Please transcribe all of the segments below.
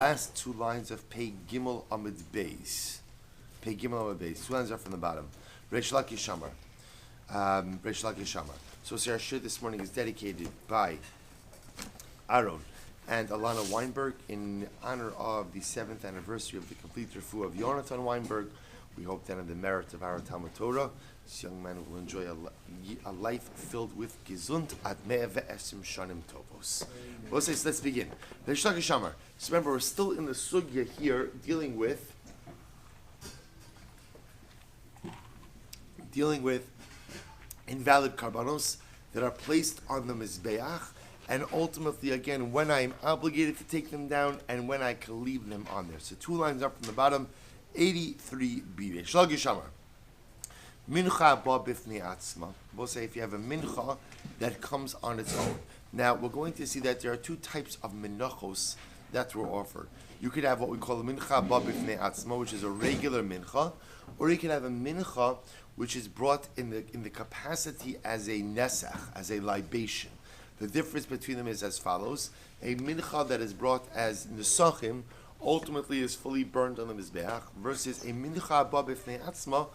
Last two lines of Pei Gimel Amid Beis. Pei Gimel Amid Beis. Two lines are from the bottom. Reish Lakish Shamar. Reish Lakish Shamar. So our shir this morning is dedicated by Aaron and Alana Weinberg in honor of the 7th anniversary of the complete refuah of Yonatan Weinberg. We hope that in the merit of our Talmud Torah, this young man will enjoy a life filled with Gesund ad me'eve'esim shanim tovos. Let's begin. Reish Lakish Shamar. So remember, we're still in the sugya here, dealing with invalid karbanos that are placed on the mizbeach, and ultimately, again, when I'm obligated to take them down and when I can leave them on there. So two lines up from the bottom, 83b. Shlagi Shamar. Mincha ba bifnei atzma. We'll say if you have a mincha that comes on its own. Now, we're going to see that there are two types of minachos that were offered. You could have what we call a mincha ba bifnei atzma, which is a regular mincha, or you could have a mincha which is brought in the capacity as a nesach, as a libation. The difference between them is as follows: a mincha that is brought as nesachim ultimately is fully burned on the mizbeach, versus a mincha ba bifnei atzma,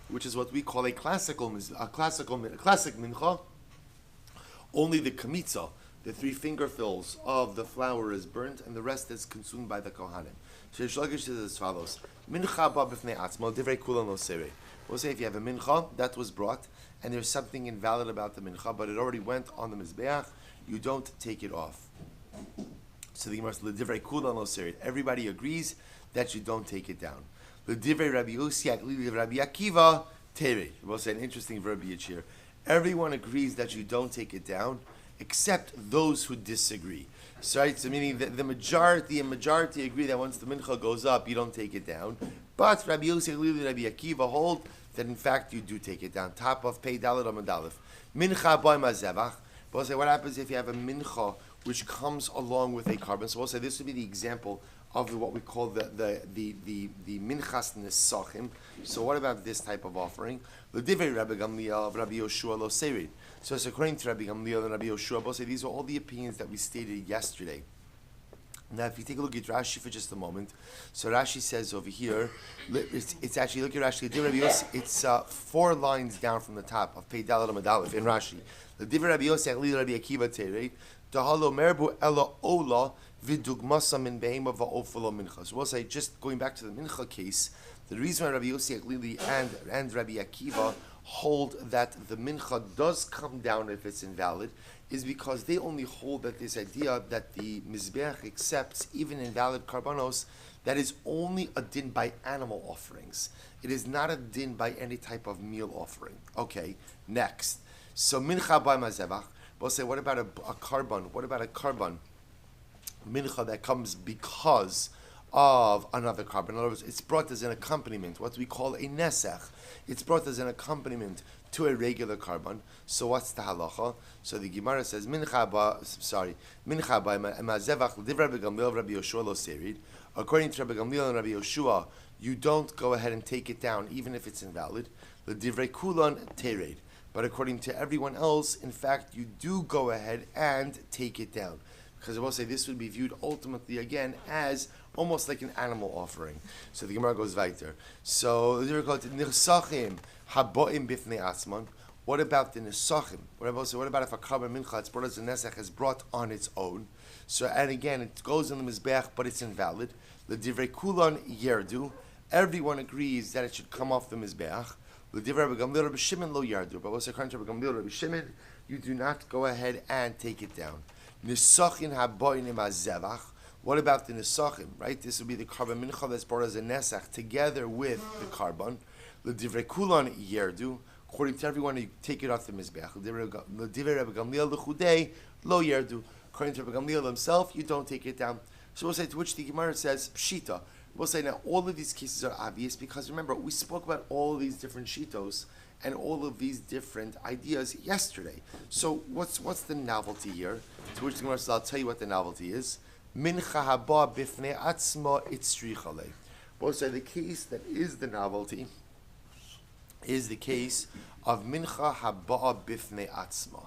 which is what we call a classic mincha. Only the kamitza, the three finger fills of the flour, is burnt, and the rest is consumed by the kohanim. So Shlagish says as follows: Mincha ba b'fnei atzmo divrei kula no serei. We'll say if you have a mincha that was brought, and there's something invalid about the mincha, but it already went on the mizbeach, you don't take it off. So the Gemara says divrei kula no serei. Everybody agrees that you don't take it down. The divrei Rabbi Yossi Rabbi Akiva terei. We'll say an interesting verbiage here. Everyone agrees that you don't take it down, except those who disagree. So, right? So meaning the majority agree that once the mincha goes up, you don't take it down. But Rabbi Yossi and Rabbi Akiva hold that in fact you do take it down. Top of Pei Dalet Amud Aleph. Mincha boy mazevach. We'll say what happens if you have a mincha which comes along with a carbon. So we'll say this would be the example of what we call the minchas nesachim. So what about this type of offering? The divrei Rabbi Gamliel of Rabbi Yoshua lo serid. So it's according to Rabbi Gamliel and Rabbi Yoshua, we'll say these are all the opinions that we stated yesterday. Now, if you take a look at Rashi for just a moment, so Rashi says over here, it's actually, look at Rashi, it's 4 lines down from the top of Pei Dalet Amud Aleph in Rashi. The divrei Rabbi Yossi Achli Rabbi Akiva terei, Tahalo merbu ela ola vidugmasa min behema va'ofalo mincha. So we'll say, just going back to the mincha case, the reason why Rabbi Yossi Achli and Rabbi Akiva hold that the mincha does come down if it's invalid is because they only hold that this idea that the mizbeach accepts even invalid karbanos, that is only a din by animal offerings. It is not a din by any type of meal offering. Okay, next. So mincha by mazevach. We'll say, what about a carbon? What about a carbon mincha that comes because of another carbon? In other words, it's brought as an accompaniment, what we call a nesach. It's brought as an accompaniment to a regular carbon. So what's the halacha? So the Gemara says, mincha ba mazevach l'divrei Rabbi Gamliel Rabbi Yoshua lo serid. According to Rabbi Gamliel and Rabbi Yoshua, you don't go ahead and take it down even if it's invalid. L'divrei kulan tered. But according to everyone else, in fact, you do go ahead and take it down. Because I will say this would be viewed ultimately again as almost like an animal offering. So the Gemara goes weiter. So the Gemara goes Nisachim haboim bifnei atzman. What about the nesachim? What about if a carbon mincha it's brought as a nesach is brought on its own? So and again it goes in the mizbeach, but it's invalid. The divrei kulan yerdu. Everyone agrees that it should come off the mizbeach. The divrei Rabbi Gamliel Rabbi Shimon lo yardu. But also according to Rabbi Gamliel Rabbi Shimon, you do not go ahead and take it down. Nisachin haboinim azevach. What about the nisachim? Right, this would be the carbon mincha that's brought as a nesach together with the carbon. The divrei kulan yerdu. According to everyone, you take it off the mizbeach. The divrei Rabbi Gamliel l'chudei lo yerdu. According to Rabbi Gamliel himself, you don't take it down. So we'll say to which the Gemara says pshita. We'll say now all of these cases are obvious because remember we spoke about all of these different shitos and all of these different ideas yesterday. So what's the novelty here? To which the Gemara says, I'll tell you what the novelty is. Mincha haba bifnei atzma itzrichale. We'll say the case that is the novelty is the case of mincha haba bifnei atzma.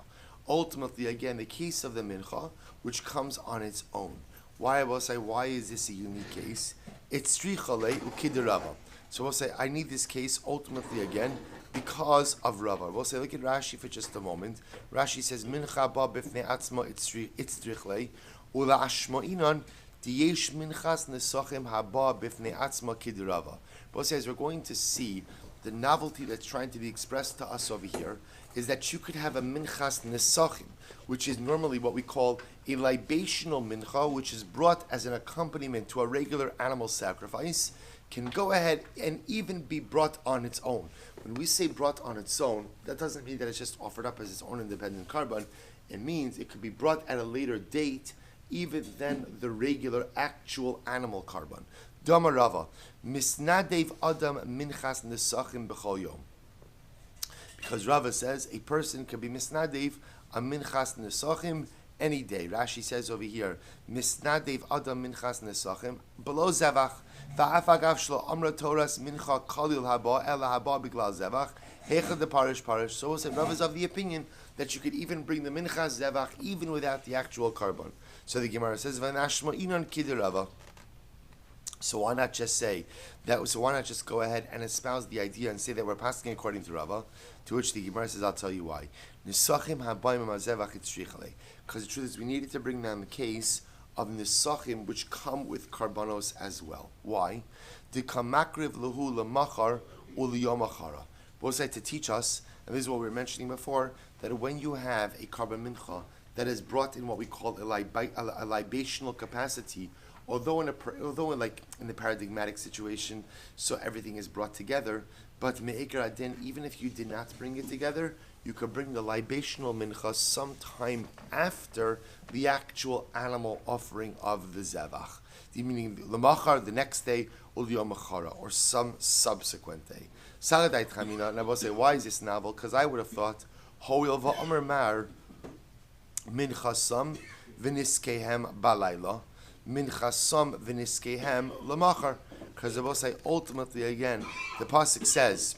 Ultimately, again, the case of the mincha, which comes on its own. Why I will say, why is this a unique case? It's strichale ukidirava. So we'll say, I need this case ultimately again because of Rava. We'll say, look at Rashi for just a moment. Rashi says, mincha ba b'fnei atzma itzrichle ula ashma'inan diyesh minchas nesachim haba b'fnei atzma kidirava. We'll say, as we're going to see, the novelty that's trying to be expressed to us over here is that you could have a minchas nesachim, which is normally what we call a libational mincha, which is brought as an accompaniment to a regular animal sacrifice, can go ahead and even be brought on its own. When we say brought on its own, that doesn't mean that it's just offered up as its own independent carbon. It means it could be brought at a later date, even than the regular actual animal carbon. Dama Rava, misnadev adam minchas nesachim b'chol yom. Because Rava says a person can be misnadev a minchas nesachim any day. Rashi says over here, misnadev adam minchas nesachim below zevach. Va'afagav shlo amra toras mincha kalil haba ela haba biglal zevach hechad the parish. So we'll say Rava is of the opinion that you could even bring the minchas zevach even without the actual carbon. So the Gemara says v'nashma inon kidir Rava. So why not just say that? So why not just go ahead and espouse the idea and say that we're passing according to Rava? To which the Gemara says, I'll tell you why. Because the truth is, we needed to bring down the case of nisachim which come with karbanos as well. Why? The kamakriv lehu lemachar uliyomachara. Both sides to teach us, and this is what we were mentioning before, that when you have a carbon mincha that is brought in what we call a libational capacity, although in the paradigmatic situation, so everything is brought together, but me'ikar adin, even if you did not bring it together, you could bring the libational mincha sometime after the actual animal offering of the zevach. Meaning lemachar, the next day, ul yom machara, or some subsequent day. Saladai Chamina, and I will say, why is this novel? Because I would have thought, hoil va'omer mar minchasam v'niskehem balayla, minchasam v'niskehem lemachar. Because I will say, ultimately, again, the pasuk says,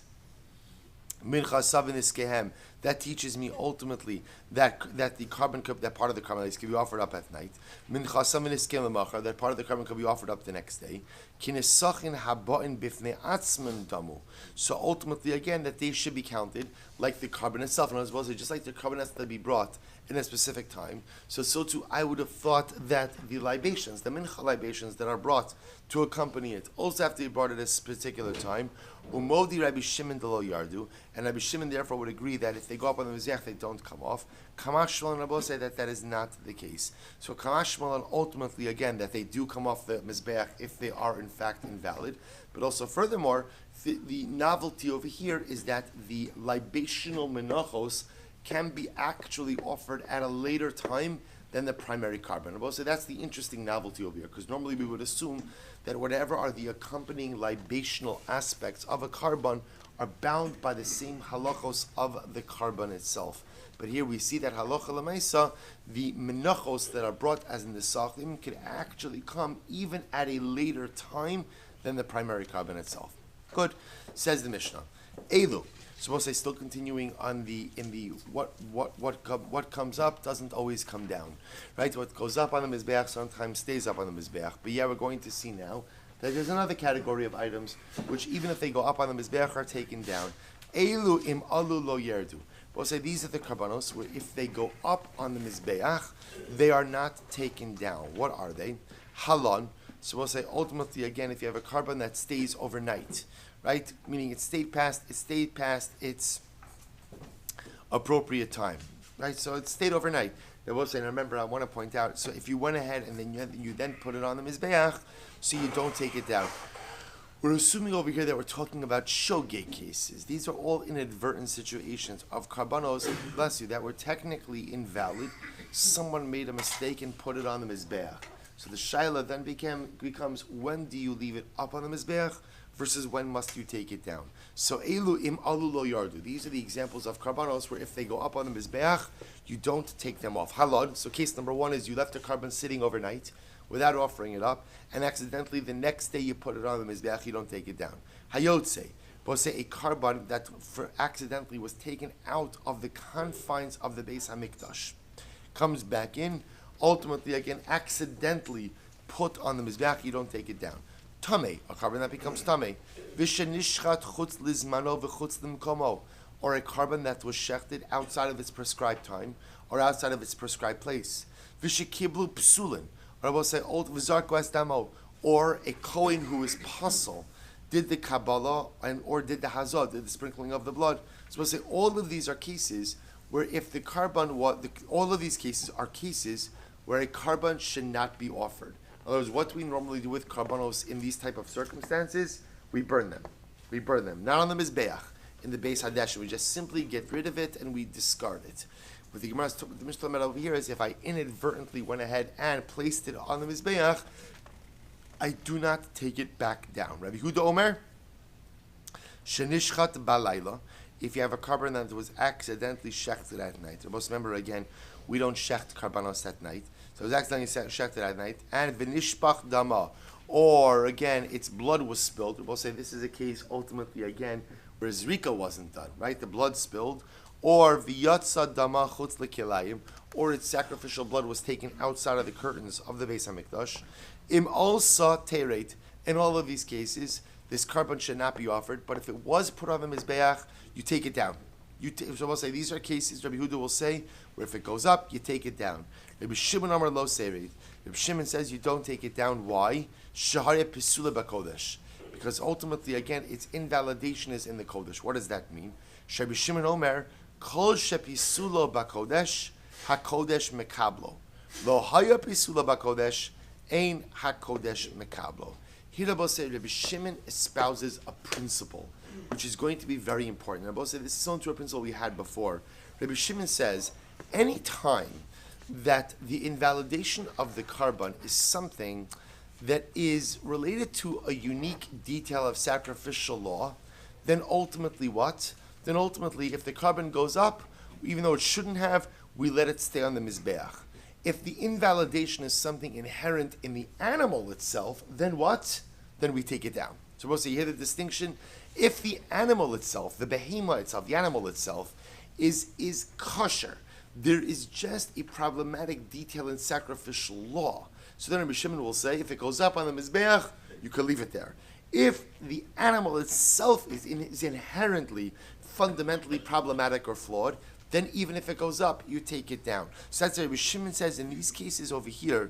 minchasam v'niskehem. That teaches me ultimately that the carbon cup, that part of the carbon can be offered up at night. Minchasam v'niskehem lemachar. That part of the carbon could be offered up the next day. Kinesachin haba'in bifnei atzman damu. So ultimately, again, that they should be counted like the carbon itself. And I was supposed to say, just like the carbon has to be brought in a specific time, so too I would have thought that the libations, the mincha libations that are brought to accompany it, also have to be brought at a particular time. Umodi Rabbi Shimon de lo yardu, and Rabbi Shimon therefore would agree that if they go up on the mizbeach, they don't come off. Kamash Shmuel and Rabbi say that is not the case. So Kamash Shmuel and ultimately again that they do come off the mizbeach if they are in fact invalid. But also furthermore, the novelty over here is that the libational menachos can be actually offered at a later time than the primary carbon. So that's the interesting novelty over here, because normally we would assume that whatever are the accompanying libational aspects of a carbon are bound by the same halachos of the carbon itself. But here we see that halacha l'maisa, the menachos that are brought as in the sachim can actually come even at a later time than the primary carbon itself. Good, says the Mishnah. Elu. Suppose I still continuing on what comes up doesn't always come down, right? What goes up on the mizbeach sometimes stays up on the mizbeach. But yeah, we're going to see now that there's another category of items which, even if they go up on the mizbeach, are taken down. Elu im alu lo yerdu. We'll say these are the karbanos where if they go up on the mizbeach, they are not taken down. What are they? Halon. So we'll say ultimately again, if you have a carbon that stays overnight, right? Meaning it stayed past its appropriate time, right? So it stayed overnight. They will say, and remember, I want to point out, so if you went ahead and then you then put it on the mizbeach, so you don't take it down. We're assuming over here that we're talking about shogeg cases. These are all inadvertent situations of karbanos, bless you, that were technically invalid. Someone made a mistake and put it on the mizbeach. So the shaila then becomes, when do you leave it up on the mizbeach versus when must you take it down? So elu im alu lo yardu. These are the examples of karbanos where if they go up on the mizbeach, you don't take them off. Halal. So case number one is you left a carbon sitting overnight without offering it up, and accidentally the next day you put it on the mizbeach, you don't take it down. Hayotze. But say a carbon that accidentally was taken out of the confines of the Beis Hamikdash comes back in, ultimately again accidentally put on the mizbeach, you don't take it down. Tameh, a carbon that becomes tameh. V'shenishchat chutz lizmano v'chutz limkomo, or a carbon that was shechted outside of its prescribed time or outside of its prescribed place. V'shekiblu psulin, or I will say old v'zarko damo, or a kohen who is pasul did the Kabbalah or did the Hazah, did the sprinkling of the blood. So we'll say all of these are cases where if the carbon, all of these cases are cases where a carbon should not be offered. In other words, what do we normally do with carbonos in these type of circumstances? We burn them. We burn them. Not on the Mizbeach, in the Beis Hadesh. We just simply get rid of it and we discard it. What the Gemara's the Mishnah over here is if I inadvertently went ahead and placed it on the Mizbeach, I do not take it back down. Rabbi Huda Omer, Shenishchat Balayla, if you have a carbon that was accidentally shechted at night. Most remember again, we don't shecht carbonos at night. So it was accidentally shechted at night. And V'nishpach Dama, or again, its blood was spilled. We both say this is a case ultimately again where Zrika wasn't done, right? The blood spilled. Or V'yatsa Dama Chutz L'Kilayim, or its sacrificial blood was taken outside of the curtains of the Beis HaMikdash. Im also tereit. In all of these cases, this carbon should not be offered, but if it was put on the Mizbeach, you take it down. So we'll say these are cases, Rabbi Huda will say, where if it goes up, you take it down. Rabbi Shimon Amar lo sereit. Rabbi Shimon says you don't take it down. Why? Shahare pisula bakodesh. Because ultimately, again, its invalidation is in the kodesh. What does that mean? Rabbi Shimon Omer, kol shepisulo bakodesh, hakodesh mekablo. Lo haya pisula bakodesh, ein hakodesh mekablo. Here Rabbi Shimon espouses a principle which is going to be very important. Rabbi said this is similar to a principle we had before. Rabbi Shimon says, any time that the invalidation of the carbon is something that is related to a unique detail of sacrificial law, then ultimately what? Then ultimately, if the carbon goes up, even though it shouldn't have, we let it stay on the Mizbeach. If the invalidation is something inherent in the animal itself, then what? Then we take it down. So we'll say, you hear the distinction? If the animal itself, the behema itself, the animal itself, is kosher, there is just a problematic detail in sacrificial law. So then Rabbi Shimon will say, if it goes up on the Mizbeach, you can leave it there. If the animal itself is inherently, fundamentally problematic or flawed, then even if it goes up, you take it down. So that's what Rabbi Shimon says in these cases over here,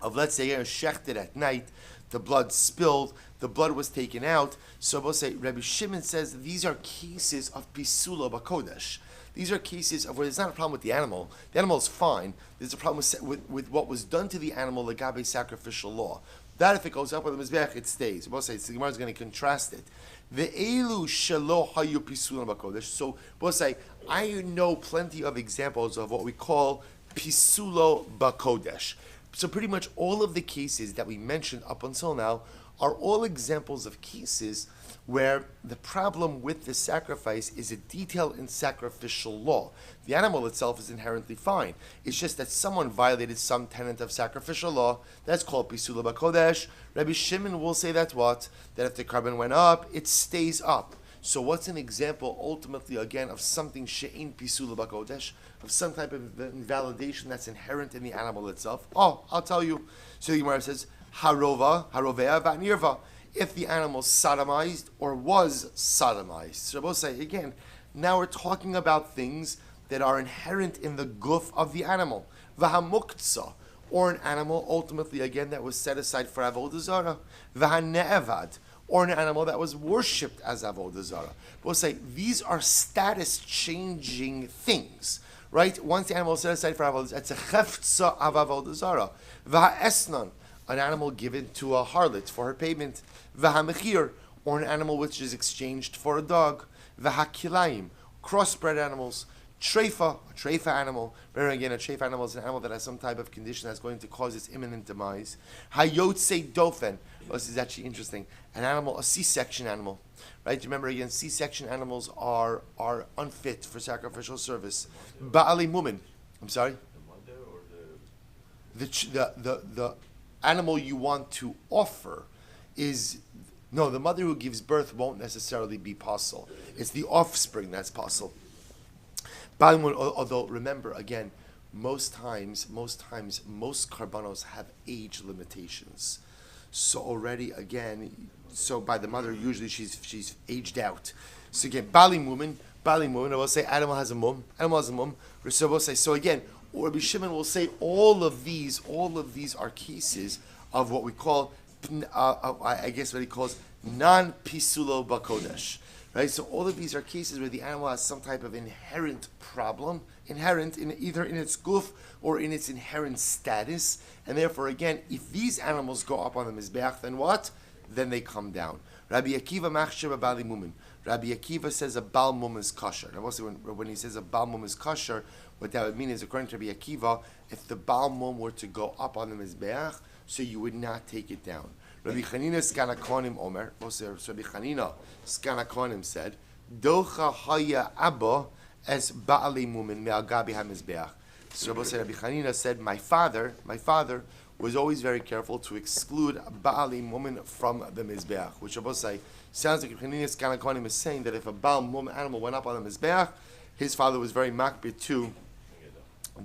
of let's say shechted at night, the blood spilled, the blood was taken out. So we'll say, Rabbi Shimon says these are cases of pisula bakodesh. These are cases of where there's not a problem with the animal. The animal is fine. There's a problem with what was done to the animal, legabe sacrificial law. That if it goes up with the mizbeach, it stays. We'll say, the Gemara is going to contrast it. The elu shelo hayu pisula bakodesh. So we'll say, I know plenty of examples of what we call pisulo bakodesh. So pretty much all of the cases that we mentioned up until now are all examples of cases where the problem with the sacrifice is a detail in sacrificial law. The animal itself is inherently fine. It's just that someone violated some tenet of sacrificial law. That's called pisula bakodesh. Rabbi Shimon will say that what? That if the carbon went up, it stays up. So what's an example, ultimately, again, of something she'ein pisula bakodesh, of some type of invalidation that's inherent in the animal itself? Oh, I'll tell you. So the Gemara says, harovea va'nirva. If the animal sodomized or was sodomized. So we'll say, again, now we're talking about things that are inherent in the guf of the animal. V'hamuktzah, or an animal, ultimately, again, that was set aside for avodah zarah. V'hane'evad, or an animal that was worshipped as avodah zarah. We'll say these are status-changing things, right? Once the animal is set aside for avodah zarah, it's a cheftza of avodah zarah. V'ha'esnan, an animal given to a harlot for her payment. V'hamechir, or an animal which is exchanged for a dog. V'hakilayim, crossbred animals. Treifa, a treifa animal. Remember again, a treifa animal is an animal that has some type of condition that's going to cause its imminent demise. Hayotse dofen. Well, this is actually interesting. An animal, a C-section animal. Right? Remember again, C-section animals are unfit for sacrificial service. Ba'ali mumin. I'm sorry? The animal you want to offer is... No, the mother who gives birth won't necessarily be possible. It's the offspring that's possible. Although, remember, again, most times, most karbanos have age limitations. So already again, so by the mother usually she's aged out. So again, bali mumin, I will say animal has a mum. So we'll say, so again, Rabbi Shimon will say all of these are cases of what we call, I guess what he calls non-pisulo bakodesh. Right? So all of these are cases where the animal has some type of inherent problem, inherent in either in its guf or in its inherent status, and therefore again, if these animals go up on the mizbeach, then what? Then they come down. Rabbi Akiva machshir bali mumin. Rabbi Akiva says a bal mum is kosher. Now, also when he says a bal mum is kosher, what that would mean is, according to Rabbi Akiva, if the bal mum were to go up on the mizbeach, so you would not take it down. Rabbi Chanina Skanakonim Omer, also Rabbi Chanina Skanakonim said, Docha haya abba es ba'ali mumin me'agabi hamizbeach. So Rabbi Chanina said, my father was always very careful to exclude ba'ali mumin from the mizbeach, which Rabbi say sounds like Rabbi Chanina Skanakonim is saying that if a ba'al mumin animal went up on the mizbeach, his father was very makbid to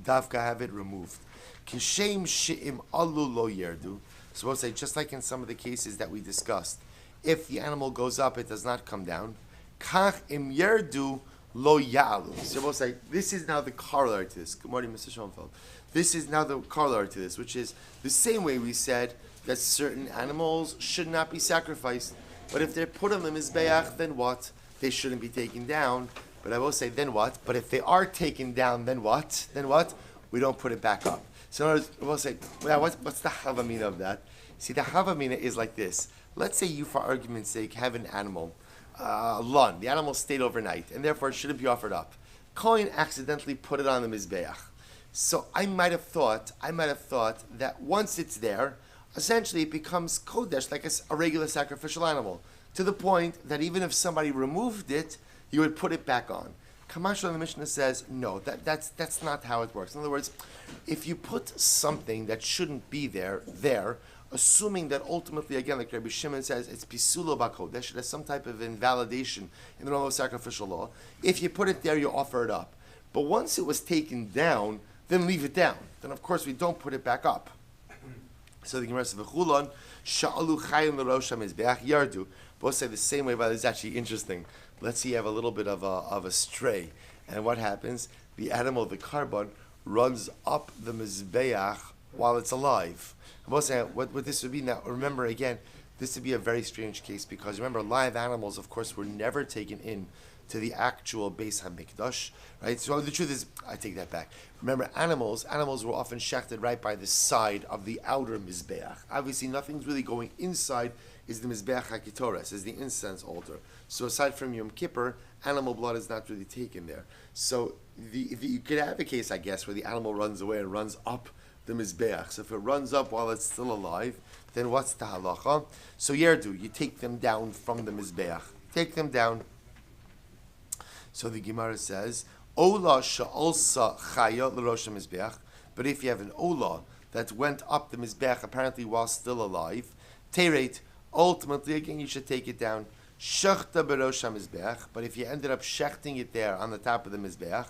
dafka have it removed. Kishem she'im alu lo yerdu. So we'll say, just like in some of the cases that we discussed, if the animal goes up, it does not come down. Kach im yerdu lo ya'alu. So we'll say, this is now the corollary to this. Good morning, Mr. Schoenfeld. This is now the corollary to this, which is the same way we said that certain animals should not be sacrificed. But if they're put on the mizbeach, then what? They shouldn't be taken down. But I will say, then what? But if they are taken down, then what? Then what? We don't put it back up. So in other words, we'll say, well, what's the havamina of that? See, the havamina is like this. Let's say you, for argument's sake, have an animal, lun. The animal stayed overnight, and therefore it shouldn't be offered up. Kohen accidentally put it on the mizbeach. So I might have thought that once it's there, essentially it becomes kodesh, like a regular sacrificial animal, to the point that even if somebody removed it, you would put it back on. Kamash on the Mishnah says, no, that's not how it works. In other words, if you put something that shouldn't be there, assuming that ultimately, again, like Rabbi Shimon says, it's pisulo bakodesh, there's some type of invalidation in the realm of sacrificial law. If you put it there, you offer it up. But once it was taken down, then leave it down. Then of course we don't put it back up. So the Gemara says, "V'chulon sha'alu chayim l'rosh hamizbeach yardu." Both say the same way, but it's actually interesting. Let's say you have a little bit of a stray, and what happens? The animal, the carbon, runs up the mizbeach while it's alive. I'm both saying what this would be now. Remember again, this would be a very strange case because remember, live animals, of course, were never taken in to the actual Beis Hamikdash, right? So the truth is, I take that back. Remember, animals were often shechted right by the side of the outer mizbeach. Obviously, nothing's really going inside. Is the mizbeach hakitoras, is the incense altar. So aside from Yom Kippur, animal blood is not really taken there. So you could have a case, I guess, where the animal runs away and runs up the mizbeach. So if it runs up while it's still alive, then what's the halacha? So yerdu, you take them down from the mizbeach. Take them down. So the Gemara says, Ola sha'alsa chaya l'rosh mizbeach. But if you have an ola that went up the mizbeach apparently while still alive, tereit, ultimately again you should take it down. Shechta b'rosh mizbeach. But if you ended up shechting it there on the top of the mizbeach,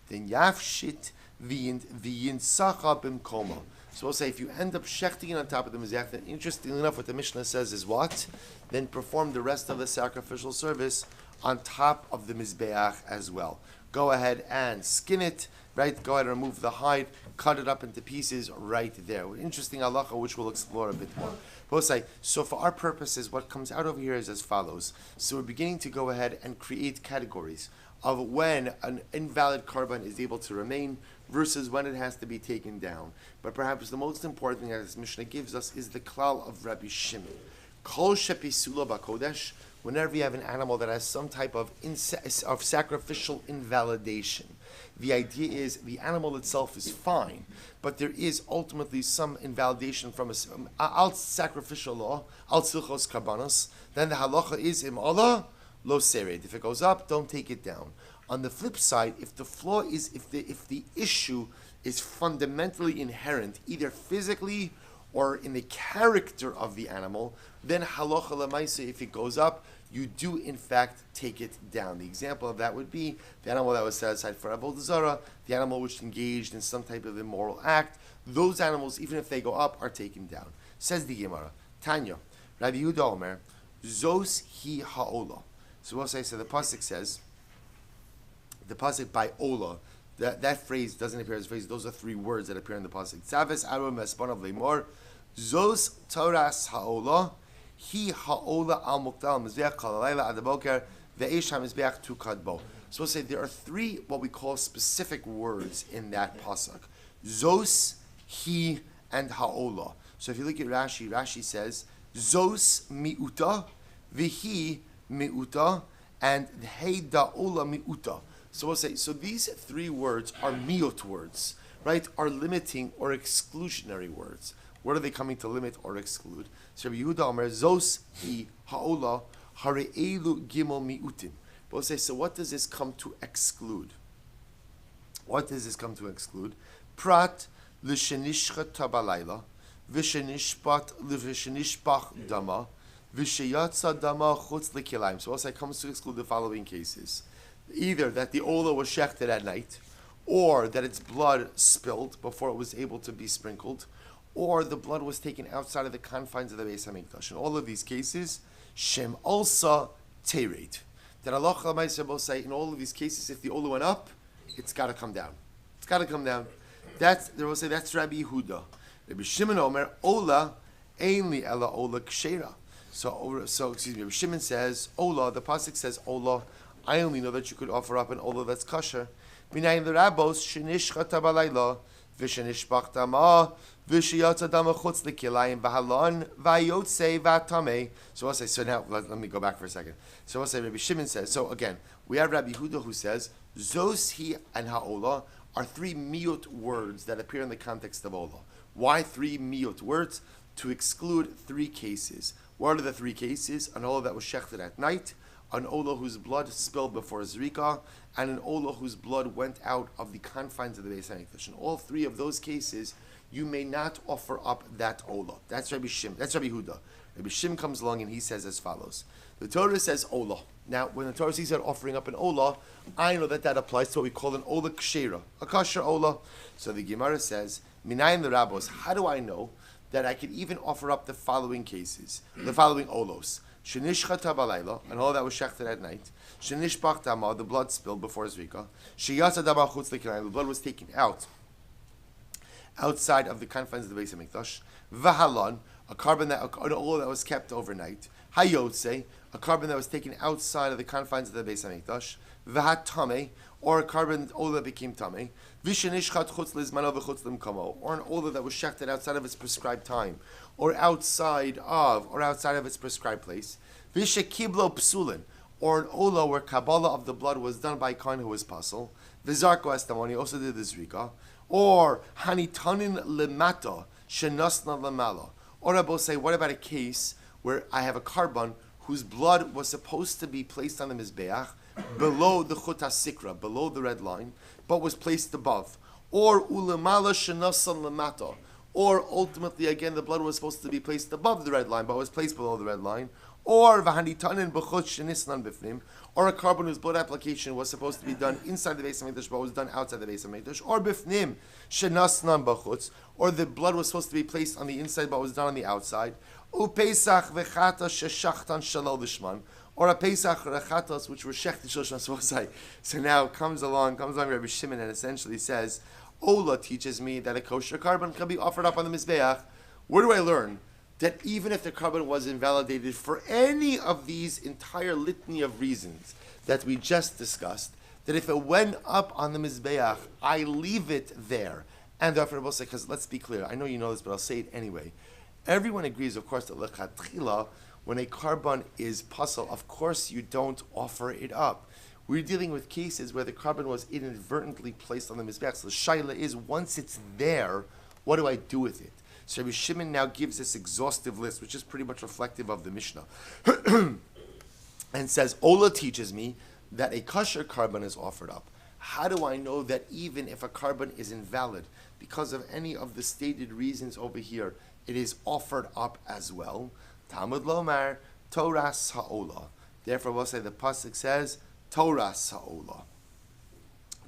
then yafshit v'yinsacha b'mkoma. So we'll say if you end up shechting it on top of the mizbeach, then interestingly enough, what the Mishnah says is what? Then perform the rest of the sacrificial service on top of the mizbeach as well. Go ahead and skin it, right? Go ahead and remove the hide, cut it up into pieces right there. Interesting halacha, which we'll explore a bit more. We'll say, so for our purposes, what comes out over here is as follows. So we're beginning to go ahead and create categories of when an invalid korban is able to remain versus when it has to be taken down. But perhaps the most important thing that this Mishnah gives us is the klal of Rabbi Shimon. Kol shepisula bakodesh. Whenever you have an animal that has some type of sacrificial invalidation, the idea is the animal itself is fine, but there is ultimately some invalidation from al sacrificial law, al silchos karbanos. Then the halacha is im Allah lo sered. If it goes up, don't take it down. On the flip side, if the flaw is if the issue is fundamentally inherent, either physically or in the character of the animal, then halacha lemaisa, if it goes up, you do in fact take it down. The example of that would be the animal that was set aside for avodah zarah, the animal which engaged in some type of immoral act. Those animals, even if they go up, are taken down. Says the Gemara, Tanya, Rabbi Yehuda Omer, Zos hi ha'ola. So we'll say, so the pasuk says, the pasuk by ola, that phrase doesn't appear as a phrase. Those are three words that appear in the pasuk. Tzaves arum espanav lemor, Zos toras ha'ola, hi ha'ola al mukdal mizbeach kalalayla adaboker ve'esh ha'mizbeach tu kadbo. So we'll say there are three what we call specific words in that pasuk: Zos, hi, and ha'ola. So if you look at Rashi, Rashi says Zos mi'uta, v'hi mi'uta, and hey da'ola mi'uta. So we'll say, so these three words are miut words, right? Are limiting or exclusionary words. What are they coming to limit or exclude? So Rabbi Yehuda Omer, Zos hi ha'ola hare'elu gimel mi'utim. But we'll say, so what does this come to exclude? What does this come to exclude? Prat l'shenishcha tabalayla, v'shenishpach dama, v'sheyatza dama chutz l'kilayim. So also it comes to exclude the following cases. Either that the ola was shechted at night, or that its blood spilled before it was able to be sprinkled, or the blood was taken outside of the confines of the Beis HaMikdash. In all of these cases, Shem also Teiret. That Allah will say, in all of these cases, if the ola went up, it's got to come down. It's got to come down. They will say that's Rabbi Yehuda. Rabbi Shimon Omer, Ola, Ainli Ella Ola Kshera. So excuse me, Rabbi Shimon says, Ola, the pasuk says, Ola, I only know that you could offer up an Ola that's kosher. Minayin the Rabbos, Shenishcha Tabalayla, Vishenishbach Dama, Vishiyatza Dama Chutz L'Kilayim, Vahalon, Vayotze Vatame. So I'll say, so now, let me go back for a second. So I'll say, Rabbi Shimon says, so again, we have Rabbi Yehuda who says, Zos hi and ha'ola are three miut words that appear in the context of ola. Why three miut words? To exclude three cases. What are the three cases? An ola that was shechted at night, an ola whose blood spilled before zrika, and an ola whose blood went out of the confines of the Beis HaMikdash. In all three of those cases, you may not offer up that ola. That's Rabbi Shimon. That's Rabbi Yehuda. Rabbi Shimon comes along and he says as follows. The Torah says ola. Now, when the Torah says that offering up an ola, I know that applies to what we call an ola kshera, a kosher ola. So the Gemara says, Minayin the Rabbos, how do I know that I could even offer up the following cases, the following olos? Shenishcha tabalayla, an ola that was shechted at night. Shenishbach dama, the blood spilled before zrika. Sheyatza dama chutz l'kilayim, the blood was taken outside of the confines of the Beis HaMikdash. Vahalon, an ola that was kept overnight. Hayotze, a carbon that was taken outside of the confines of the Beis HaMikdash. Vahat tameh, or a carbon ola that became tameh. Vishenishchat chutz lizmano v'chutz limkamo, or an ola that was shechted outside of its prescribed time, or outside of its prescribed place. Vishekiblo psulin, or an ola where kabbalah of the blood was done by a kohen who was pasul. Vizarko estamoni also did the zrika. Or hanitanin lemata shenasna lemala. Or I will say, what about a case where I have a carbon whose blood was supposed to be placed on the mizbeach below the chut hasikra, below the red line, but was placed above? Or ulemala shenasan lemata. Or ultimately, again, the blood was supposed to be placed above the red line, but was placed below the red line. Or v'hanitanin b'chut shenisnan b'fnim, or a carbon whose blood application was supposed to be done inside the Beis HaMikdash, but was done outside the Beis HaMikdash. Or b'fnim shenasnan b'chutz, or the blood was supposed to be placed on the inside, but was done on the outside. Upesach v'chata sheshachtan shalol lishman, or a pesach or a chatas which were shechted shlosh. So now comes along Rabbi Shimon and essentially says, Ola teaches me that a kosher carbon can be offered up on the mizbeach. Where do I learn that even if the carbon was invalidated for any of these entire litany of reasons that we just discussed, that if it went up on the mizbeach, I leave it there? And therefore, we'll say, because let's be clear, I know you know this, but I'll say it anyway. Everyone agrees, of course, that lechatchila, when a carbon is pasul, of course you don't offer it up. We're dealing with cases where the carbon was inadvertently placed on the mizbeach. So the shaila is, once it's there, what do I do with it? So Rabbi Shimon now gives this exhaustive list, which is pretty much reflective of the Mishnah, and says, Ola teaches me that a kosher carbon is offered up. How do I know that even if a carbon is invalid because of any of the stated reasons over here, it is offered up as well. Talmud Lomar, Toras Ha'olah. Therefore, we'll say the pasuk says, Toras Ha'olah.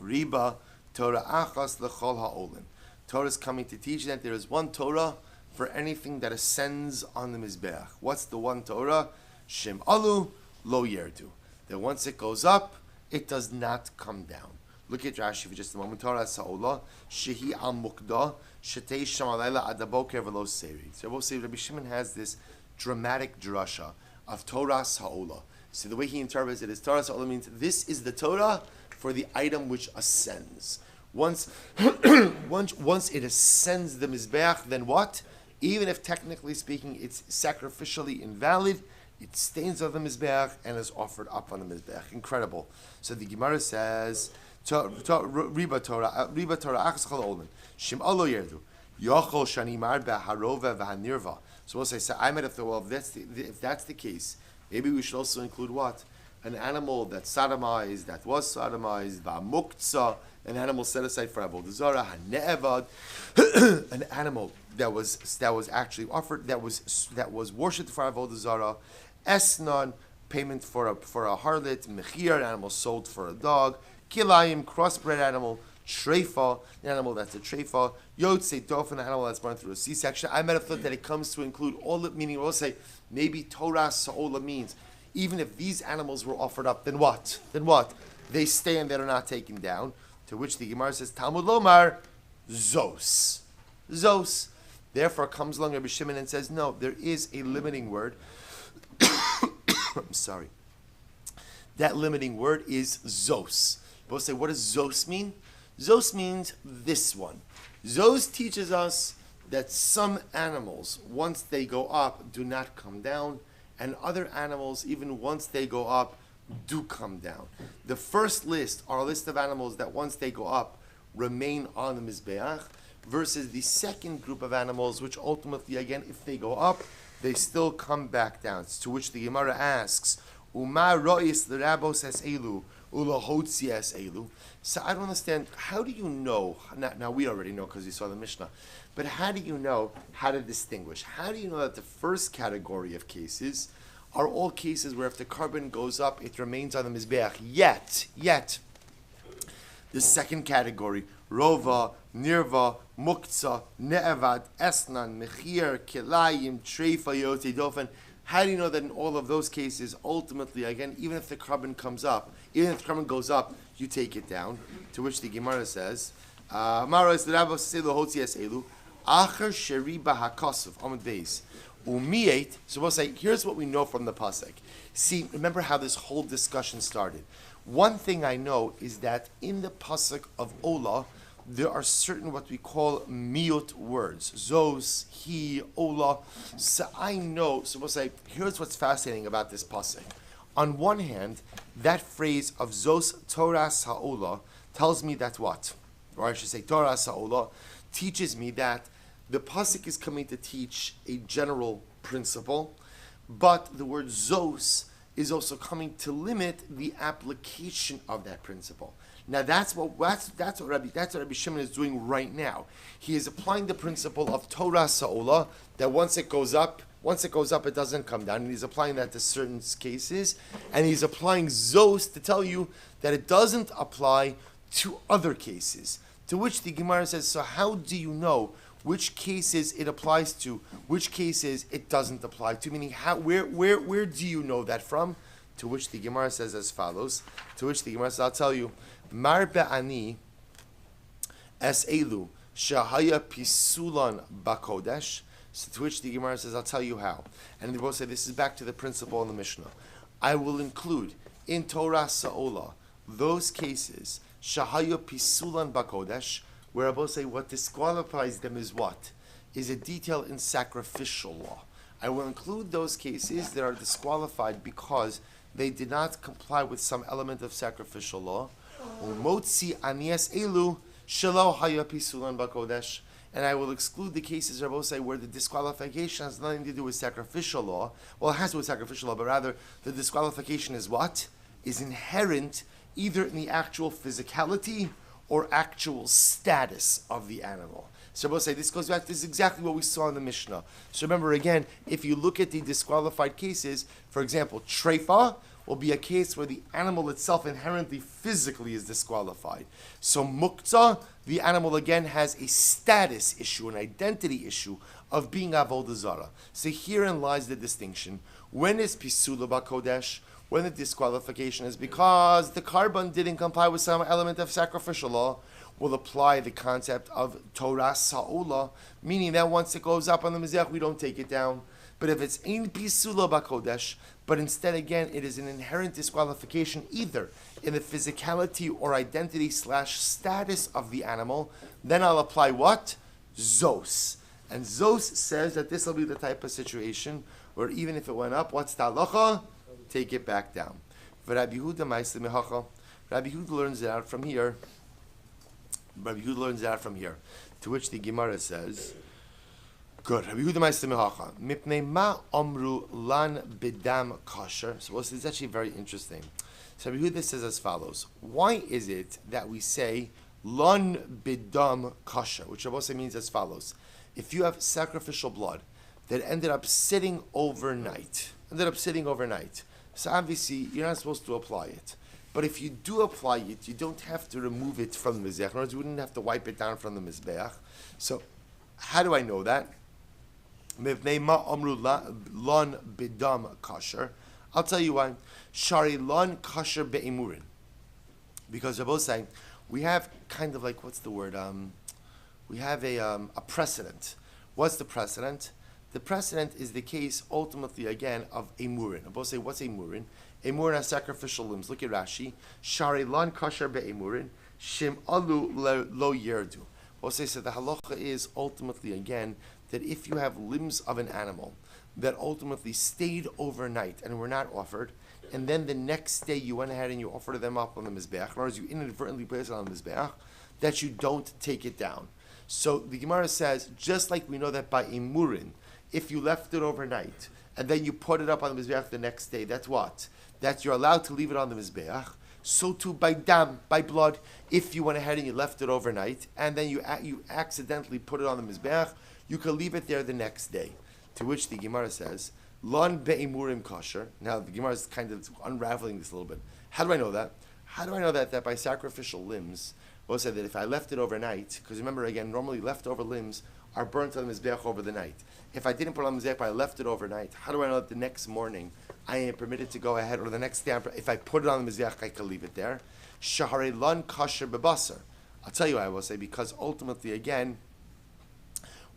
Riba, Torah Achas L'chol Ha'olim. Torah is coming to teach that there is one Torah for anything that ascends on the Mizbeach. What's the one Torah? Shem Alu, Lo Yerdu. That once it goes up, it does not come down. Look at Rashi for just a moment. Torah Sa'olah, Shehi Al Mukdah, Shetei Sham Alayla Adaboker Velo Seri. So we'll say Rabbi Shimon has this dramatic drasha of Torah Sa'olah. So the way he interprets it is Torah Sa'olah means this is the Torah for the item which ascends. Once it ascends the Mizbeach, then what? Even if technically speaking it's sacrificially invalid, it stains on the Mizbeach and is offered up on the Mizbeach. Incredible. So the Gemara says, Riba Torah Achas Chol Olim, Shem Alo Yerdu, Yochol Shanimar Be'harova V'hanirva. So we'll say, so I might have thought, well, if that's the case, maybe we should also include what? An animal that's sodomized, that was sodomized, V'amuktzah, an animal set aside for Avodah Zarah, Hane'evad, an animal that was actually offered, that was worshipped for Avodah Zarah, Esnan, payment for a harlot, Mechir, an animal sold for a dog, Kilayim, crossbred animal, Treifa, an animal that's a treifa, Yotze, Dof, an animal that's born through a C-section. I might have thought that it comes to include all it, meaning we'll say maybe Torah Sa'olah means even if these animals were offered up, then what? They stay and they're not taken down. To which the Gemara says, Talmud Lomar, Zos. Therefore comes along Rabbi Shimon and says, no, there is a limiting word. I'm sorry. That limiting word is Zos. We'll say, what does Zos mean? Zos means this one. Zos teaches us that some animals, once they go up, do not come down, and other animals, even once they go up, do come down. The first list are a list of animals that once they go up, remain on the Mizbeach, versus the second group of animals, which ultimately, again, if they go up, they still come back down. To which the Gemara asks, Uma ro'is l'rabos es elu, ulahotzi es elu. So I don't understand, how do you know, now we already know because we saw the Mishnah, but how do you know how to distinguish? How do you know that the first category of cases are all cases where if the carbon goes up, it remains on the Mizbeach, yet, the second category, Rova, Nirva, Muktzah, Ne'evad, Esnan, Mechir, Kilayim, Treifa, Yote, Dofen. How do you know that in all of those cases, ultimately, again, even if the carbon comes up, even if the carbon goes up, you take it down? To which the Gemara says, Mara is the Rabbi Selu Hotzi Es Elu, Acher Sheriba HaKosov, Amud Beis. Umiyet. So we'll say, here's what we know from the pasuk. See, remember how this whole discussion started. One thing I know is that in the pasuk of Ola, there are certain what we call miut words. Zos, he, Ola. So I know, so we'll say, here's what's fascinating about this pasuk. On one hand, that phrase of Zos Torah Sa'olah tells me that what? Or I should say, Torah Sa'olah teaches me that the pasuk is coming to teach a general principle, but the word Zos is also coming to limit the application of that principle. Now that's what Rabbi Shimon is doing right now. He is applying the principle of Torah Sa'olah, that once it goes up, it doesn't come down. And he's applying that to certain cases. And he's applying Zos to tell you that it doesn't apply to other cases. To which the Gemara says, so how do you know which cases it applies to, which cases it doesn't apply to? Meaning, where do you know that from? To which the Gemara says as follows. To which the Gemara says, I'll tell you, Mar be'ani es elu shahaya pisulan bakodesh. So to which the Gemara says, I'll tell you how. And they both say, this is back to the principle in the Mishnah. I will include in Torah Sa'olah those cases, shahaya pisulan bakodesh, where I both say what disqualifies them is what? Is a detail in sacrificial law. I will include those cases that are disqualified because they did not comply with some element of sacrificial law. Umotzi anias elu shelo haya pisulan bakodesh. And I will exclude the cases, Rabbi say, where the disqualification has nothing to do with sacrificial law. Well, it has to do with sacrificial law, but rather the disqualification is what? Is inherent either in the actual physicality or actual status of the animal. So we'll say this goes back. This is exactly what we saw in the Mishnah. So remember again, if you look at the disqualified cases, for example, treifa will be a case where the animal itself inherently physically is disqualified. So muktzah, the animal again has a status issue, an identity issue of being avodah zarah. So herein lies the distinction. When is pisula b'kodesh? When the disqualification is because the carbon didn't comply with some element of sacrificial law, will apply the concept of Torah Sa'ula, meaning that once it goes up on the Mizbeach, we don't take it down. But if it's Ein Pisula B'Kodesh, but instead again it is an inherent disqualification either in the physicality or identity / status of the animal, then I'll apply what? Zos. And Zos says that this will be the type of situation where even if it went up, what's the halacha? Take it back down. Rabbi Yehuda learns it out from here. To which the Gemara says, good. Rabbi Yehuda Ma'aseh Mehacha. Mipnei ma omru lan bidam kosher. So this is actually very interesting. So Rabbi Yehuda says as follows. Why is it that we say lan bidam kosher? Which also means as follows. If you have sacrificial blood that ended up sitting overnight, so obviously you're not supposed to apply it. But if you do apply it, you don't have to remove it from the Mizbeach. In other words, you wouldn't have to wipe it down from the Mizbeach. So, how do I know that? I'll tell you why. Shari lon kasher be'imurin. Because they're both saying, we have kind of like, what's the word? We have a precedent. What's the precedent? The precedent is the case, ultimately, again, of emurin. I'll both say, what's emurin? Emurin has sacrificial limbs. Look at Rashi. Shari lan kasher be'emurin. Shim alu lo yerdu. We'll say, so the halacha is ultimately, again, that if you have limbs of an animal that ultimately stayed overnight and were not offered, and then the next day you went ahead and you offered them up on the Mizbeach, in other words, you inadvertently placed it on the Mizbeach, that you don't take it down. So the Gemara says, just like we know that by emurin, if you left it overnight and then you put it up on the Mizbeach the next day, that's what? That you're allowed to leave it on the Mizbeach. So too by dam, by blood, if you went ahead and you left it overnight and then you accidentally put it on the Mizbeach, you can leave it there the next day. To which the Gemara says, Lon be'imurim kosher. Now the Gemara is kind of unraveling this a little bit. How do I know that? How do I know that by sacrificial limbs, we'll say that if I left it overnight, because remember again, normally leftover limbs are burnt on the Mizbeach over the night. If I didn't put it on the Mizbeach, but I left it overnight, how do I know that the next morning I am permitted to go ahead, or the next day, if I put it on the Mizbeach, I can leave it there? Shahare lan kasher bebasar. I'll tell you why I will say, because ultimately, again,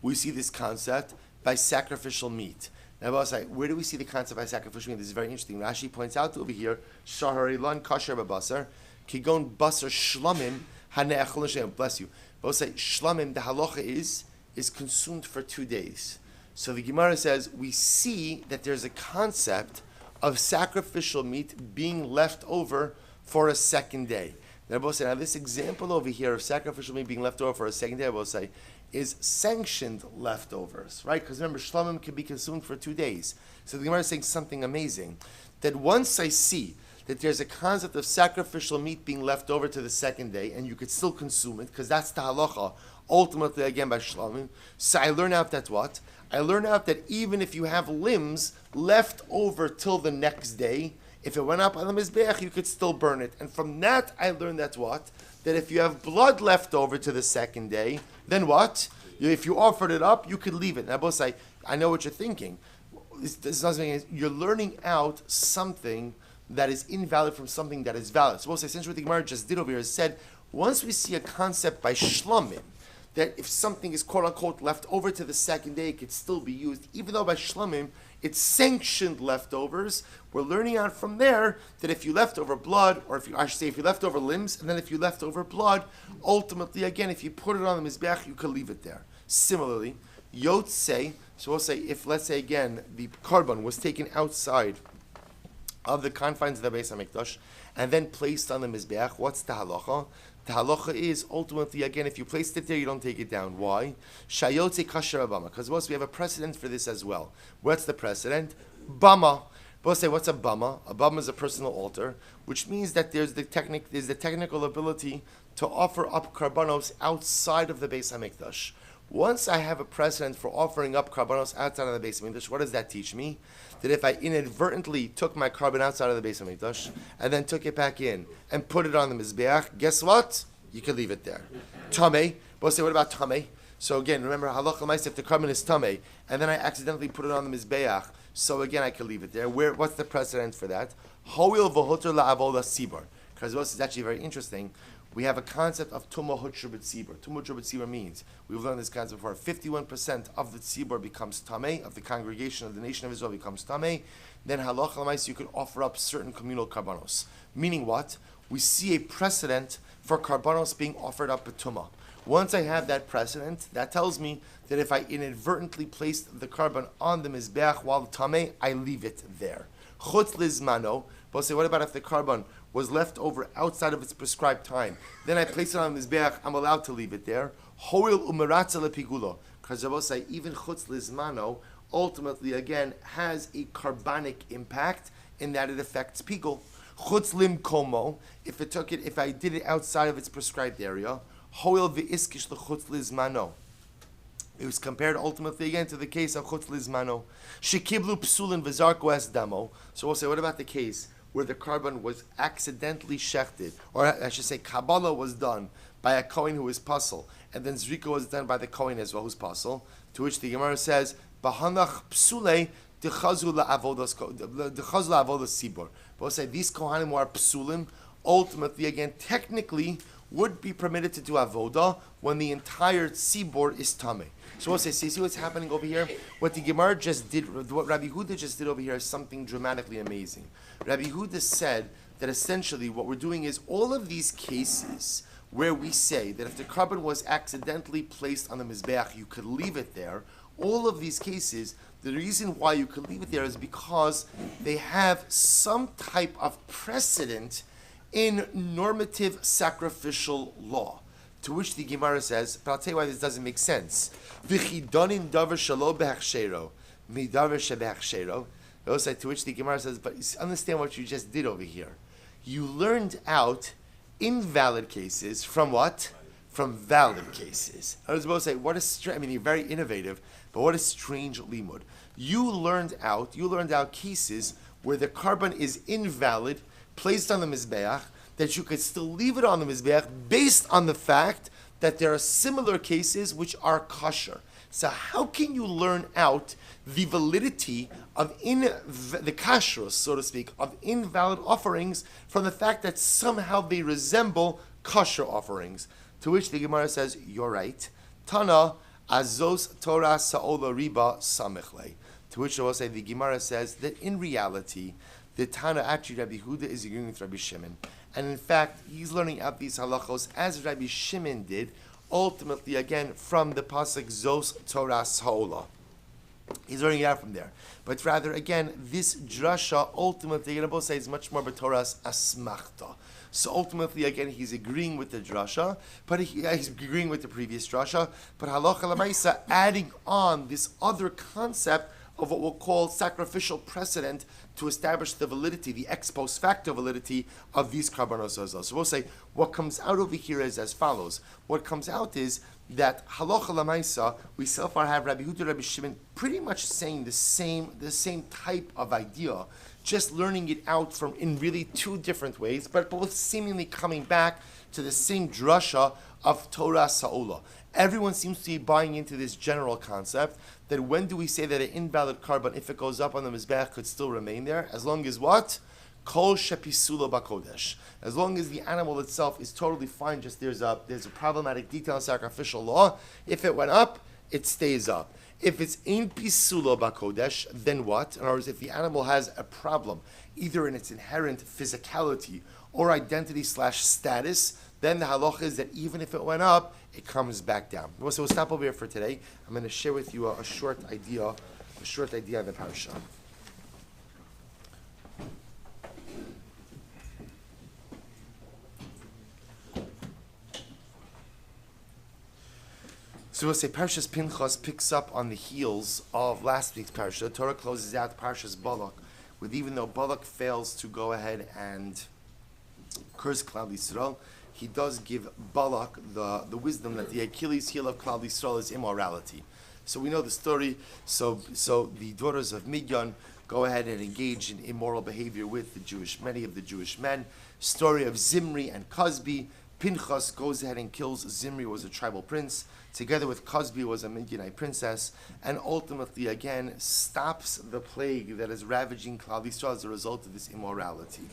we see this concept by sacrificial meat. Now, I will say, where do we see the concept by sacrificial meat? This is very interesting. Rashi points out over here, Shahare lan kasher bebasar, kigon basar shlamim hane'echol l'shem. Bless you. I will say, shlamim, the halacha is consumed for 2 days. So the Gemara says, we see that there's a concept of sacrificial meat being left over for a second day. Now, this example over here of sacrificial meat being left over for a second day, I will say, is sanctioned leftovers, right? Because remember, shlamim can be consumed for 2 days. So the Gemara is saying something amazing, that once I see that there's a concept of sacrificial meat being left over to the second day, and you could still consume it, because that's the halacha, ultimately, again, by shlamim. So I learn out that what? I learn out that even if you have limbs left over till the next day, if it went up on the Mizbeach, you could still burn it. And from that, I learned that what? That if you have blood left over to the second day, then what? If you offered it up, you could leave it. Now, both say, I know what you're thinking. This doesn't make any sense. You're learning out something that is invalid from something that is valid. So we'll say, since what the Gemara just did over here is said, once we see a concept by shlamim, that if something is quote-unquote left over to the second day, it could still be used, even though by shlamim, it's sanctioned leftovers. We're learning out from there that if you left over blood, or if you left over limbs, and then if you left over blood, ultimately, again, if you put it on the Mizbeach, you could leave it there. Similarly, Yotzei, so we'll say, if, let's say again, the korban was taken outside of the confines of the Beis HaMikdash, and then placed on the Mizbeach, what's the halacha? The halacha is ultimately, again, if you placed it there, you don't take it down. Why? Shayotze kasher abama. Because we have a precedent for this as well. What's the precedent? Bama. We'll say, what's a bama? A bama is a personal altar, which means that there's the technical ability to offer up karbanos outside of the Beis HaMikdash. Once I have a precedent for offering up karbanos outside of the Beis Hamikdash, what does that teach me? That if I inadvertently took my carbon outside of the Beis Hamikdash and then took it back in and put it on the Mizbeach, guess what? You can leave it there. Tameh. But say, what about Tameh? So again, remember, halacha l'maaseh, if the carbon is Tameh and then I accidentally put it on the Mizbeach, so again I can leave it there. What's the precedent for that? Hoil v'hoter la'avoda sibor. Because this is actually very interesting. We have a concept of Tumah Hutra B'Tzibur. Tumah Hutra B'Tzibur means, we've learned this concept before, 51% of the Tzibur becomes Tameh, of the congregation of the nation of Israel becomes Tameh. Then halacha l'maaseh, you could offer up certain communal karbanos. Meaning what? We see a precedent for karbanos being offered up at Tumah. Once I have that precedent, that tells me that if I inadvertently placed the carbon on the Mizbeach while Tameh, I leave it there. Chutz lizmano, but say, what about if the carbon was left over outside of its prescribed time? Then I place it on the Mizbeach, I'm allowed to leave it there. Hoil umeratza lepigulo. Because say, even chutz lizmano ultimately, again, has a carbonic impact in that it affects pigul. Chutz lim komo, if I did it outside of its prescribed area, hoil v'iskish lechutz lizmano. It was compared ultimately again to the case of chutz lizmano. Shekiblu psulin v'zarko es damo. So we'll say, what about the case where the carbon was accidentally shechted, or I should say Kabbalah was done by a Kohen who was puzzle, and then Zrika was done by the Kohen as well who's puzzle, to which the Gemara says, Bahanach psule dechazu la'avodas sibor. But we'll say, these Kohanim who are psulim, ultimately again, technically, would be permitted to do avodah when the entire tzibor is tameh. So we'll say, see what's happening over here? What the Gemara just did, what Rabbi Huda just did over here is something dramatically amazing. Rabbi Huda said that essentially what we're doing is all of these cases where we say that if the carbon was accidentally placed on the Mizbeach, you could leave it there. All of these cases, the reason why you could leave it there is because they have some type of precedent in normative sacrificial law. To which the Gemara says, but I'll tell you why this doesn't make sense. V'chidonin davar shelo behachshero, midavar shebehachshero. To which the Gemara says, but understand what you just did over here. You learned out invalid cases from what? From valid cases. I was about to say, what a you're very innovative, but what a strange limud. You learned out cases where the carbon is invalid, placed on the Mizbeach, that you could still leave it on the Mizbeach based on the fact that there are similar cases which are kosher. So how can you learn out the validity of the kashrus, so to speak, of invalid offerings from the fact that somehow they resemble kosher offerings? To which the Gemara says, you're right. Tana azos Torah sa'ola riba samichle. To which I will say, the Gemara says that in reality, the Tana, actually Rabbi Huda is agreeing with Rabbi Shimon. And in fact, he's learning out these halachos as Rabbi Shimon did, ultimately again from the pasuk Zos Torah Sa'ola. He's learning it out from there. But rather, again, this drasha ultimately, Rabbi say, is much more b'Torah's asmachta. So ultimately, again, he's agreeing with the drasha, but he's agreeing with the previous drasha, but halacha l'maisa adding on this other concept of what we'll call sacrificial precedent to establish the validity, the ex post facto validity of these karbanos as well. So we'll say what comes out over here is as follows. What comes out is that halacha l'maisa, we so far have Rabbi Huda, Rabbi Shimon pretty much saying the same type of idea, just learning it out from in really two different ways, but both seemingly coming back to the same drasha of Torah Sa'ola. Everyone seems to be buying into this general concept that when do we say that an invalid carbon, if it goes up on the Mizbeach, could still remain there? As long as what? Kol shepisula bakodesh. As long as the animal itself is totally fine, just there's a problematic detail in sacrificial law. If it went up, it stays up. If it's in pisula bakodesh, then what? In other words, if the animal has a problem, either in its inherent physicality or identity/status, then the halacha is that even if it went up, it comes back down. So we'll stop over here for today. I'm going to share with you a short idea of the parasha. So we'll say Parshas Pinchas picks up on the heels of last week's parasha. The Torah closes out Parshas Balak with, even though Balak fails to go ahead and curse Klal Yisrael, he does give Balak the wisdom that the Achilles heel of Klal Yisrael is immorality. So we know the story. So the daughters of Midian go ahead and engage in immoral behavior with many of the Jewish men. Story of Zimri and Cosby. Pinchas goes ahead and kills Zimri, was a tribal prince. Together with Cosby was a Midianite princess, and ultimately again stops the plague that is ravaging Klal Yisrael as a result of this immorality.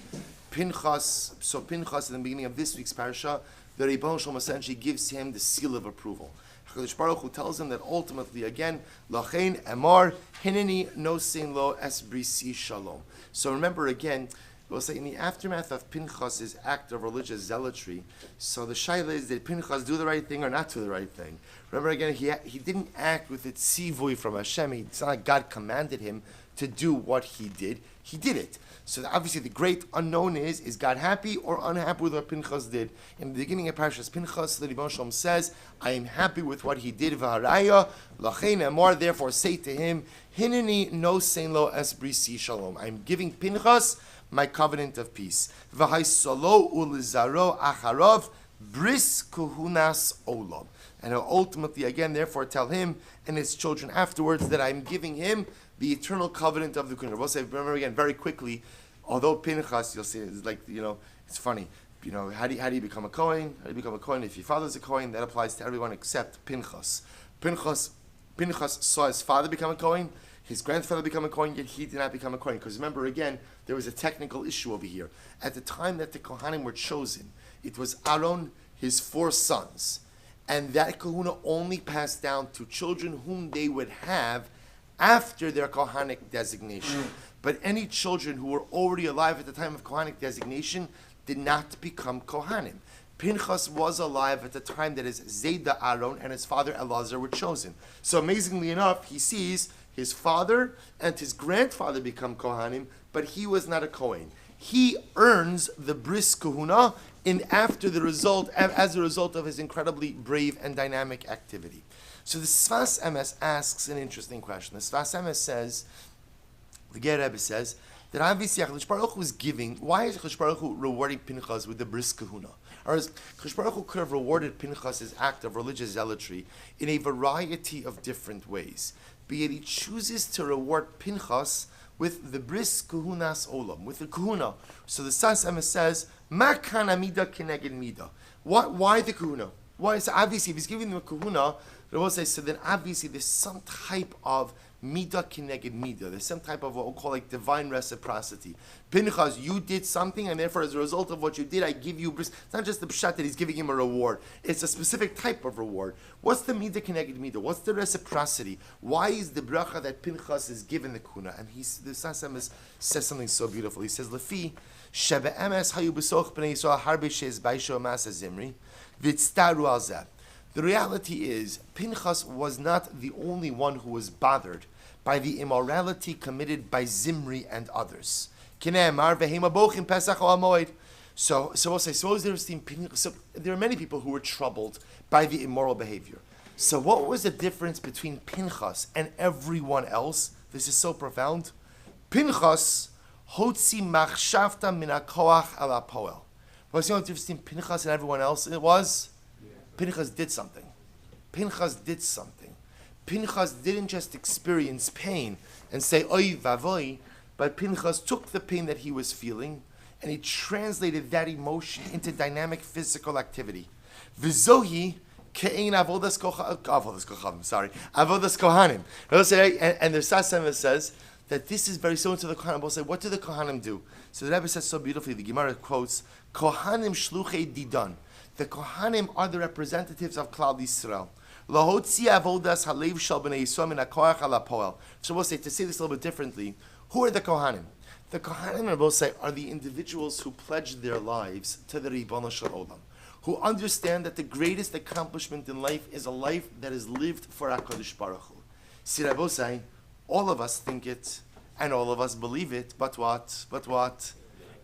Pinchas in the beginning of this week's parasha, the Ribbon Shalom essentially gives him the seal of approval. HaKadosh Baruch Hu tells him that ultimately again, Lachein Emar Hineni No Sein Lo Es Brisi Shalom. So remember again, we'll say in the aftermath of Pinchas' act of religious zealotry, so the shaila is, did Pinchas do the right thing or not do the right thing? Remember again, he didn't act with its tzivui from Hashem. It's not like God commanded him to do what he did. He did it. So obviously the great unknown is God happy or unhappy with what Pinchas did? In the beginning of Parashas Pinchas, the Ribbon Shalom says, I am happy with what he did. V'haraya, lachein amar, therefore say to him, Hineni no sein lo es brisi shalom. I am giving Pinchas my covenant of peace. V'haisalo ulizaro acharov bris kuhunas olam. And I'll ultimately again therefore tell him and his children afterwards that I'm giving him the eternal covenant of the Kuhuna. We'll say, remember again very quickly, although Pinchas, you'll see, it's like, it's funny. How do you become a Kohen? How do you become a Kohen? If your father's a Kohen, that applies to everyone except Pinchas. Pinchas saw his father become a Kohen, his grandfather become a Kohen, yet he did not become a Kohen. Because remember again, there was a technical issue over here. At the time that the Kohanim were chosen, it was Aaron, his 4 sons. And that kahuna only passed down to children whom they would have after their Kohanic designation. But any children who were already alive at the time of Kohanic designation did not become Kohanim. Pinchas was alive at the time that his Zayda Aaron and his father Elazar were chosen. So amazingly enough, he sees his father and his grandfather become Kohanim, but he was not a Kohen. He earns the bris kahuna as a result of his incredibly brave and dynamic activity. So the Sfas Emes asks an interesting question. The Sfas Emes says, the Ger Rebbe says, that obviously HaKadosh Baruch Hu is giving, why is HaKadosh Baruch Hu rewarding Pinchas with the bris kahuna? Or HaKadosh Baruch Hu could have rewarded Pinchas' act of religious zealotry in a variety of different ways. But yet he chooses to reward Pinchas with the bris kahunas olam, with the kahuna. So the Sfas Emes says, Ma kana mida keneged mida. Why the kahuna? Why? So obviously, if he's giving them a kahuna, I will say, so then obviously there's some type of mida keneged mida. There's some type of what we'll call like divine reciprocity. Pinchas, you did something, and therefore as a result of what you did, I give you bris. It's not just the pshat that he's giving him a reward. It's a specific type of reward. What's the mida keneged mida? What's the reciprocity? Why is the bracha that Pinchas is given the kahuna? And the Sfas Emes says something so beautiful. He says, Lefi shebe emes hayu b'soch b'nei Yisrael harbe sheis baisho masa zimri v'tztaru al zeh. The reality is, Pinchas was not the only one who was bothered by the immorality committed by Zimri and others. So we'll say, suppose there are many people who were troubled by the immoral behavior. So what was the difference between Pinchas and everyone else? This is so profound. Pinchas hotzi machshavta min hakoach al hapoel. What's the only difference between Pinchas and everyone else? It was Pinchas did something. Pinchas did something. Pinchas didn't just experience pain and say, oy vavoy, but Pinchas took the pain that he was feeling and he translated that emotion into dynamic physical activity. Vizohi ke'ein avodas kohanim. And the Sfas Emes says that this is very similar to the Kohanim. We'll say, what do the Kohanim do? So the Rebbe says so beautifully, the Gemara quotes, Kohanim shluchei didan. The Kohanim are the representatives of Klal Yisrael. Lahotzi avodas halev shel bnei Yisrael min hakoach al hapoel. So we'll say, to say this a little bit differently, who are the Kohanim? The Kohanim, we'll say, are the individuals who pledge their lives to the Ribbon Shel Olam, who understand that the greatest accomplishment in life is a life that is lived for HaKadosh Baruch Hu. See, Rabbi say, all of us think it, and all of us believe it, but what?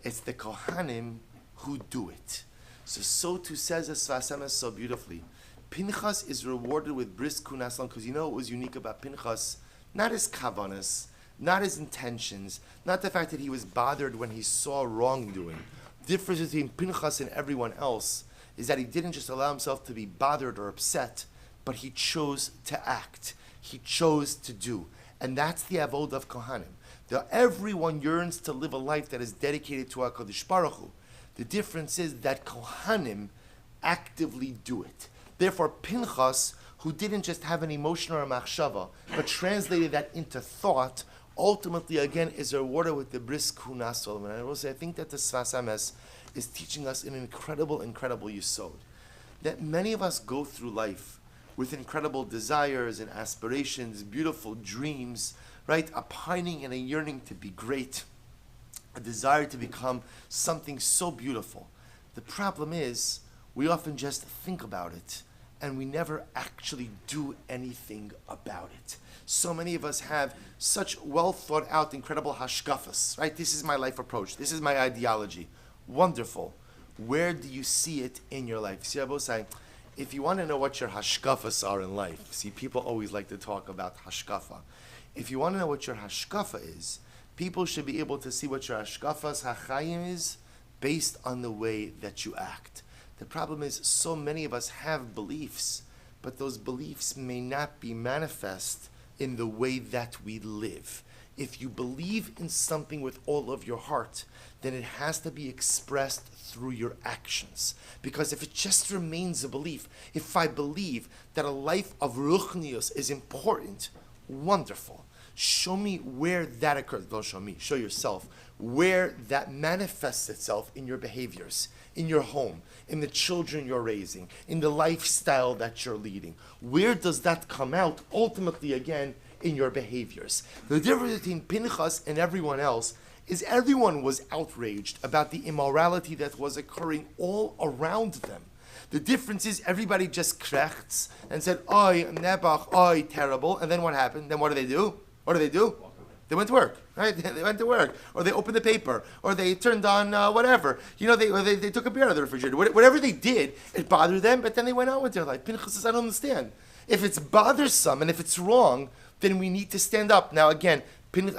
It's the Kohanim who do it. So too says the Sfas Emes so beautifully. Pinchas is rewarded with bris kunas because you know what was unique about Pinchas? Not his kavanas, not his intentions, not the fact that he was bothered when he saw wrongdoing. The difference between Pinchas and everyone else is that he didn't just allow himself to be bothered or upset, but he chose to act. He chose to do. And that's the avodah of Kohanim. Everyone yearns to live a life that is dedicated to HaKadosh Baruch Hu. The difference is that Kohanim actively do it. Therefore, Pinchas, who didn't just have an emotion or a machshava, but translated that into thought, ultimately, again, is rewarded with the bris kuna Solomon. And I will say, I think that the Sfas Emes is teaching us an incredible, incredible yesod. That many of us go through life with incredible desires and aspirations, beautiful dreams, right? A pining and a yearning to be great, a desire to become something so beautiful. The problem is, we often just think about it, and we never actually do anything about it. So many of us have such well thought out, incredible hashkafas, right? This is my life approach. This is my ideology. Wonderful. Where do you see it in your life? See, Rabbi saying, if you want to know what your hashkafas are in life, see, people always like to talk about hashkafa. If you want to know what your hashkafa is, people should be able to see what your hashkafas hachayim is based on the way that you act. The problem is, so many of us have beliefs, but those beliefs may not be manifest in the way that we live. If you believe in something with all of your heart, then it has to be expressed through your actions. Because if it just remains a belief, if I believe that a life of ruchnius is important, wonderful. Show me where that occurs. Don't show me, show yourself where that manifests itself in your behaviors, in your home, in the children you're raising, in the lifestyle that you're leading. Where does that come out? Ultimately, again, in your behaviors. The difference between Pinchas and everyone else is everyone was outraged about the immorality that was occurring all around them. The difference is everybody just krechts and said, "Oy, nebach, oy, terrible." And then what happened? Then what do? What do? They went to work, right? They went to work, or they opened the paper, or they turned on whatever. They took a beer out of the refrigerator. Whatever they did, it bothered them, but then they went on with their life. Pinchas says, I don't understand. If it's bothersome and if it's wrong, then we need to stand up. Now again,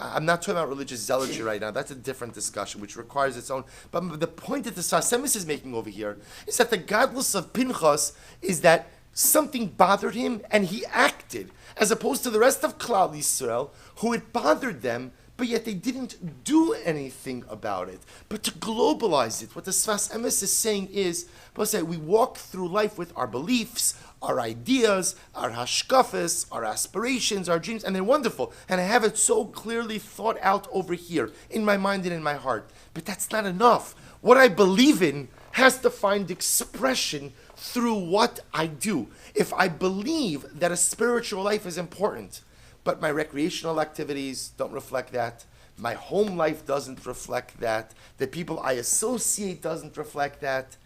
I'm not talking about religious zealotry right now. That's a different discussion, which requires its own. But the point that the Sfas Emes is making over here is that the godless of Pinchas is that something bothered him and he acted, as opposed to the rest of Klal Yisrael, who it bothered them, but yet they didn't do anything about it. But to globalize it, what the Sfas Emes is saying is, we walk through life with our beliefs, our ideas, our hashkafas, our aspirations, our dreams, and they're wonderful. And I have it so clearly thought out over here, in my mind and in my heart. But that's not enough. What I believe in has to find expression through what I do. If I believe that a spiritual life is important, but my recreational activities don't reflect that, my home life doesn't reflect that, the people I associate doesn't reflect that,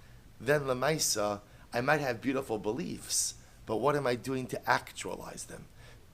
then Lamaisa, I might have beautiful beliefs, but what am I doing to actualize them?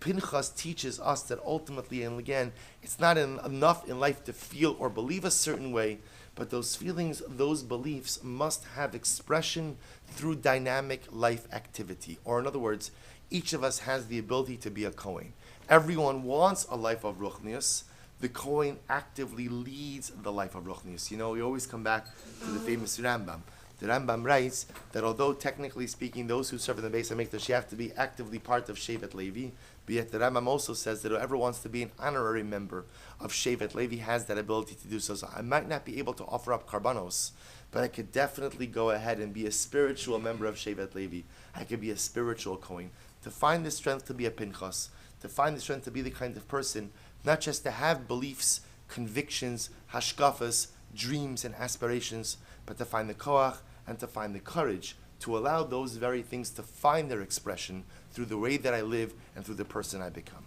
Pinchas teaches us that ultimately, and again, it's not enough in life to feel or believe a certain way, but those feelings, those beliefs must have expression through dynamic life activity. Or in other words, each of us has the ability to be a Kohen. Everyone wants a life of Ruchnius. The Kohen actively leads the life of Ruchnius. We always come back to the famous Rambam. The Rambam writes that although technically speaking, those who serve in the Beis HaMikdash have to be actively part of Shevet Levi, but yet the Rambam also says that whoever wants to be an honorary member of Shevet Levi has that ability to do so. So I might not be able to offer up karbanos, but I could definitely go ahead and be a spiritual member of Shevet Levi. I could be a spiritual Kohen. To find the strength to be a Pinchas, to find the strength to be the kind of person, not just to have beliefs, convictions, hashkafas, dreams and aspirations, but to find the koach and to find the courage to allow those very things to find their expression through the way that I live and through the person I become.